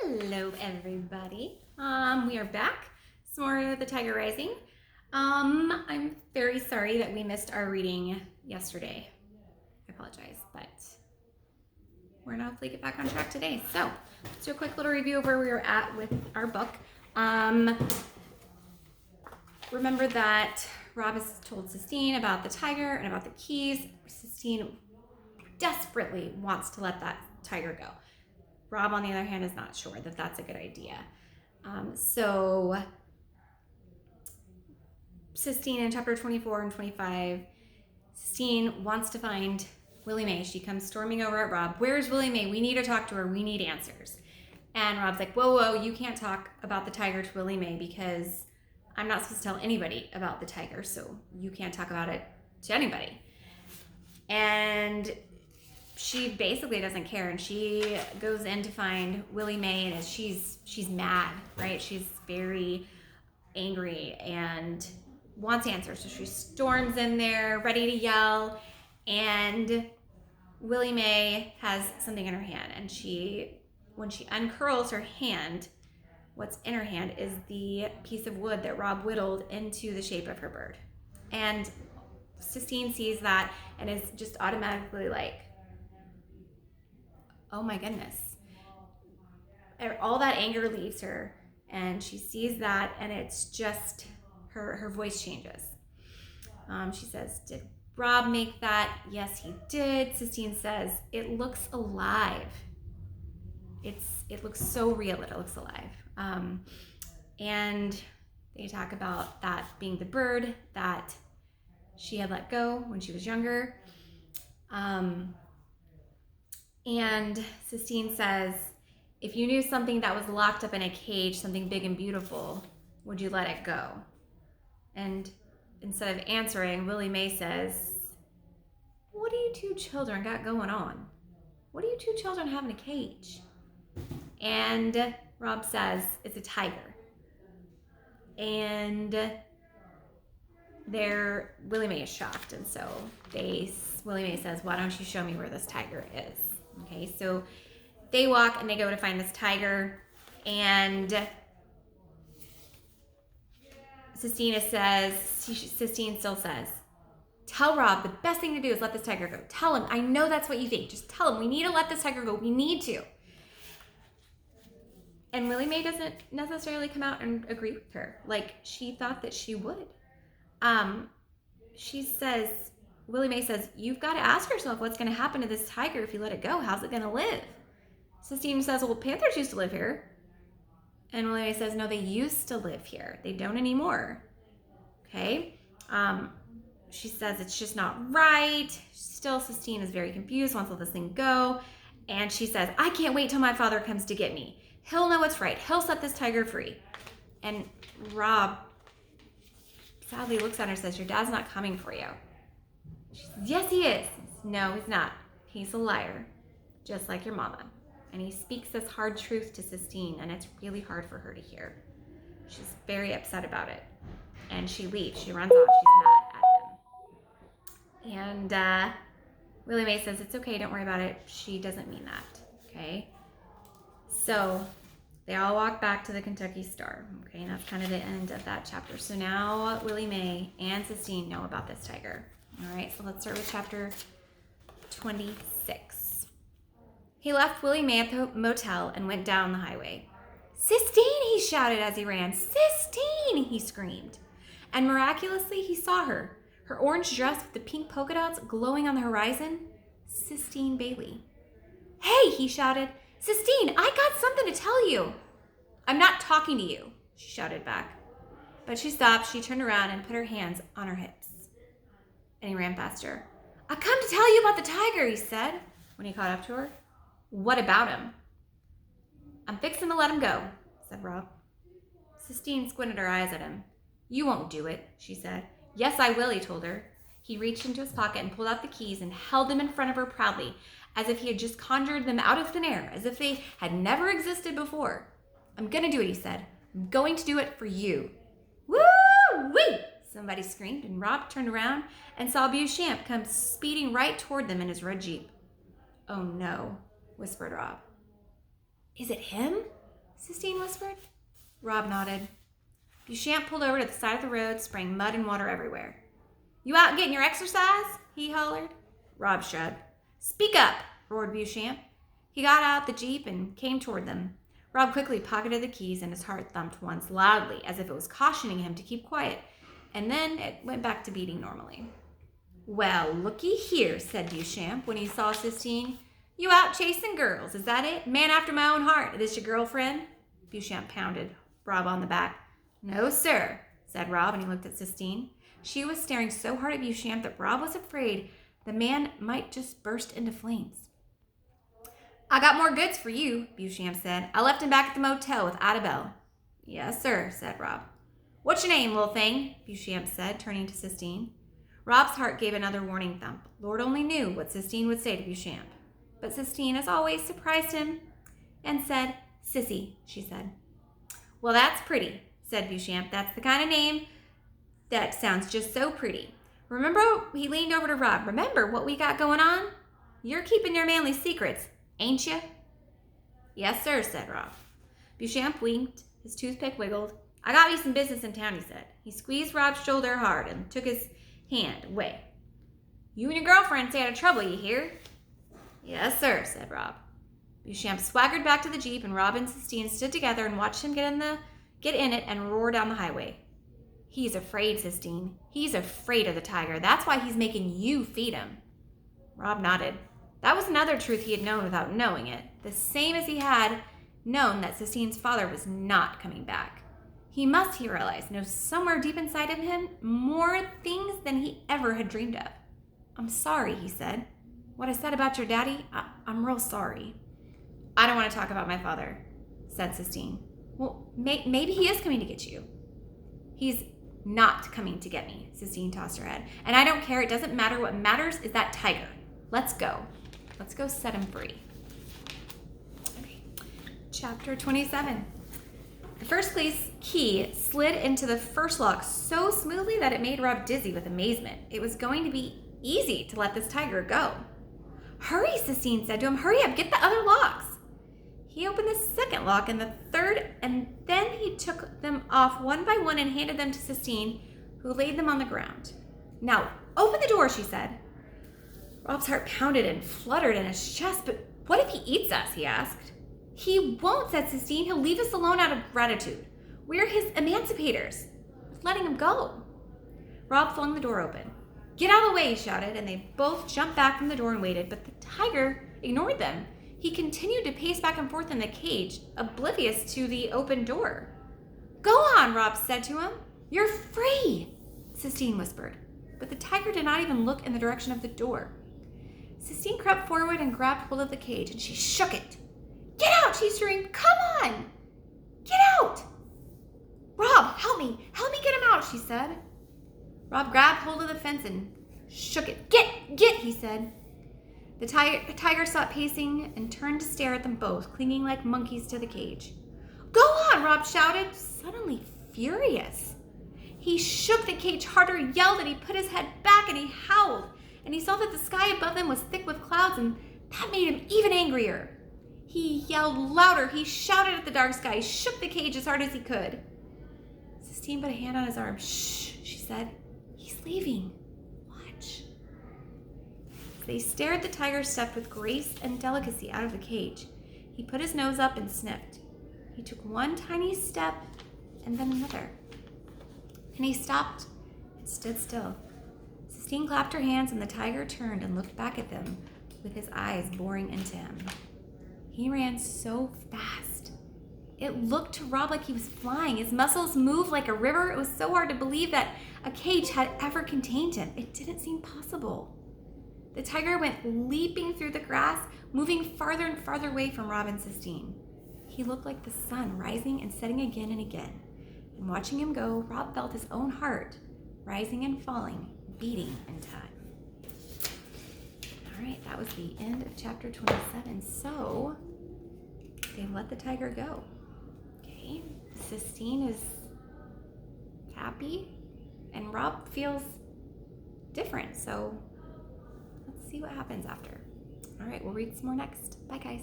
Hello, everybody. We are back. It's more of The Tiger Rising. I'm very sorry that we missed our reading yesterday. I apologize, but we're gonna hopefully get back on track today. So let's do a quick little review of where we were at with our book. Remember that Rob has told Sistine about the tiger and about the keys. Sistine desperately wants to let that tiger go. Rob, on the other hand, is not sure that that's a good idea. So Sistine in chapter 24 and 25, Sistine wants to find Willie Mae. She comes storming over at Rob. Where's Willie Mae? We need to talk to her. We need answers. And Rob's like, whoa, you can't talk about the tiger to Willie Mae because I'm not supposed to tell anybody about the tiger, so you can't talk about it to anybody. And she basically doesn't care, and she goes in to find Willie Mae, and she's mad, right? She's very angry and wants answers, so she storms in there ready to yell, and Willie Mae has something in her hand, and when she uncurls her hand, what's in her hand is the piece of wood that Rob whittled into the shape of her bird. And Sistine sees that and is just automatically like, oh my goodness. All that anger leaves her, and she sees that, and it's just, her voice changes. She says, did Rob make that? Yes, he did. Sistine says, it looks alive. It looks so real that it looks alive. And they talk about that being the bird that she had let go when she was younger. And Sistine says, if you knew something that was locked up in a cage, something big and beautiful, would you let it go? And instead of answering, Willie Mae says, what do you two children got going on? What do you two children have in a cage? And Rob says, it's a tiger. And Willie Mae is shocked, and so Willie Mae says, why don't you show me where this tiger is? Okay, so they walk and they go to find this tiger, and Sistine still says, tell Rob the best thing to do is let this tiger go. Tell him, I know that's what you think. Just tell him we need to let this tiger go. We need to. And Willie Mae doesn't necessarily come out and agree with her. Like, she thought that she would. Willie Mae says, you've got to ask yourself what's going to happen to this tiger if you let it go. How's it going to live? Sistine says, well, panthers used to live here. And Willie Mae says, no, they used to live here. They don't anymore. Okay? She says it's just not right. Still, Sistine is very confused, wants to let this thing go. And she says, I can't wait till my father comes to get me. He'll know what's right. He'll set this tiger free. And Rob sadly looks at her and says, your dad's not coming for you. She says, yes, he is. No, he's not. He's a liar, just like your mama. And he speaks this hard truth to Sistine, and it's really hard for her to hear. She's very upset about it. And she leaves. She runs off. She's mad at him. And Willie Mae says, it's okay. Don't worry about it. She doesn't mean that. Okay? So they all walk back to the Kentucky Star. Okay? And that's kind of the end of that chapter. So now Willie Mae and Sistine know about this tiger. All right? So let's start with chapter 26. He left Willie Mae at the motel and went down the highway. Sistine, he shouted as he ran. Sistine, he screamed. And miraculously, he saw her. Her orange dress with the pink polka dots glowing on the horizon. Sistine Bailey. Hey, he shouted. Sistine, I got something to tell you. I'm not talking to you, she shouted back. But she stopped, she turned around and put her hands on her hips. And he ran past her. I come to tell you about the tiger, he said, when he caught up to her. What about him? I'm fixing to let him go, said Rob. Sistine squinted her eyes at him. You won't do it, she said. Yes, I will, he told her. He reached into his pocket and pulled out the keys and held them in front of her proudly, as if he had just conjured them out of thin air, as if they had never existed before. I'm going to do it, he said. I'm going to do it for you. Woo-wee! Somebody screamed, and Rob turned around and saw Beauchamp come speeding right toward them in his red Jeep. Oh no, whispered Rob. Is it him? Sistine whispered. Rob nodded. Beauchamp pulled over to the side of the road, spraying mud and water everywhere. You out getting your exercise? He hollered. Rob shrugged. Speak up, roared Beauchamp. He got out the Jeep and came toward them. Rob quickly pocketed the keys and his heart thumped once loudly as if it was cautioning him to keep quiet, and then it went back to beating normally. Well, looky here, said Beauchamp when he saw Sistine. You out chasing girls, is that it? Man after my own heart. Is this your girlfriend? Beauchamp pounded Rob on the back. No, sir, said Rob, and he looked at Sistine. She was staring so hard at Beauchamp that Rob was afraid the man might just burst into flames. I got more goods for you, Beauchamp said. I left him back at the motel with Adabelle. Yes, sir, said Rob. What's your name, little thing? Beauchamp said, turning to Sistine. Rob's heart gave another warning thump. Lord only knew what Sistine would say to Beauchamp. But Sistine, as always, surprised him and said, Sissy, she said. Well, that's pretty, said Beauchamp. That's the kind of name that sounds just so pretty. Remember, he leaned over to Rob. Remember what we got going on? You're keeping your manly secrets, ain't you? Yes, sir, said Rob. Beauchamp winked. His toothpick wiggled. I got me some business in town, he said. He squeezed Rob's shoulder hard and took his hand away. You and your girlfriend stay out of trouble, you hear? Yes, sir, said Rob. Beauchamp swaggered back to the Jeep, and Rob and Sistine stood together and watched him get in it and roar down the highway. He's afraid, Sistine. He's afraid of the tiger. That's why he's making you feed him. Rob nodded. That was another truth he had known without knowing it, the same as he had known that Sistine's father was not coming back. He must, he realized, know somewhere deep inside of him more things than he ever had dreamed of. I'm sorry, he said. What I said about your daddy, I'm real sorry. I don't want to talk about my father, said Sistine. Well, maybe he is coming to get you. He's not coming to get me, Sistine tossed her head. And I don't care. It doesn't matter. What matters is that tiger. Let's go. Let's go set him free. Okay. Chapter 27. The first key slid into the first lock so smoothly that it made Rob dizzy with amazement. It was going to be easy to let this tiger go. Hurry, Sistine said to him. Hurry up, get the other locks. He opened the second lock and the third, and then he took them off one by one and handed them to Sistine, who laid them on the ground. Now, open the door, she said. Rob's heart pounded and fluttered in his chest, but what if he eats us, he asked. He won't, said Sistine. He'll leave us alone out of gratitude. We're his emancipators. Letting him go. Rob flung the door open. Get out of the way, he shouted, and they both jumped back from the door and waited, but the tiger ignored them. He continued to pace back and forth in the cage, oblivious to the open door. Go on, Rob said to him. You're free, Sistine whispered, but the tiger did not even look in the direction of the door. Sistine crept forward and grabbed hold of the cage, and she shook it. Get out, she screamed. Come on! Get out! Rob, help me get him out, she said. Rob grabbed hold of the fence and shook it. Get, he said. The tiger stopped pacing and turned to stare at them both, clinging like monkeys to the cage. Go on, Rob shouted, suddenly furious. He shook the cage harder, yelled, and he put his head back and he howled. And he saw that the sky above them was thick with clouds, and that made him even angrier. He yelled louder. He shouted at the dark sky. He shook the cage as hard as he could. Sistine put a hand on his arm. Shh, she said. He's leaving. Watch. As they stared, the tiger stepped with grace and delicacy out of the cage. He put his nose up and sniffed. He took one tiny step and then another. And he stopped and stood still. Sistine clapped her hands, and the tiger turned and looked back at them with his eyes boring into him. He ran so fast. It looked to Rob like he was flying. His muscles moved like a river. It was so hard to believe that a cage had ever contained him. It didn't seem possible. The tiger went leaping through the grass, moving farther and farther away from Rob and Sistine. He looked like the sun rising and setting again and again. And watching him go, Rob felt his own heart rising and falling, beating in time. All right, that was the end of chapter 27. So they let the tiger go. Okay, Sistine is happy and Rob feels different. So let's see what happens after. All right, we'll read some more next. Bye, guys.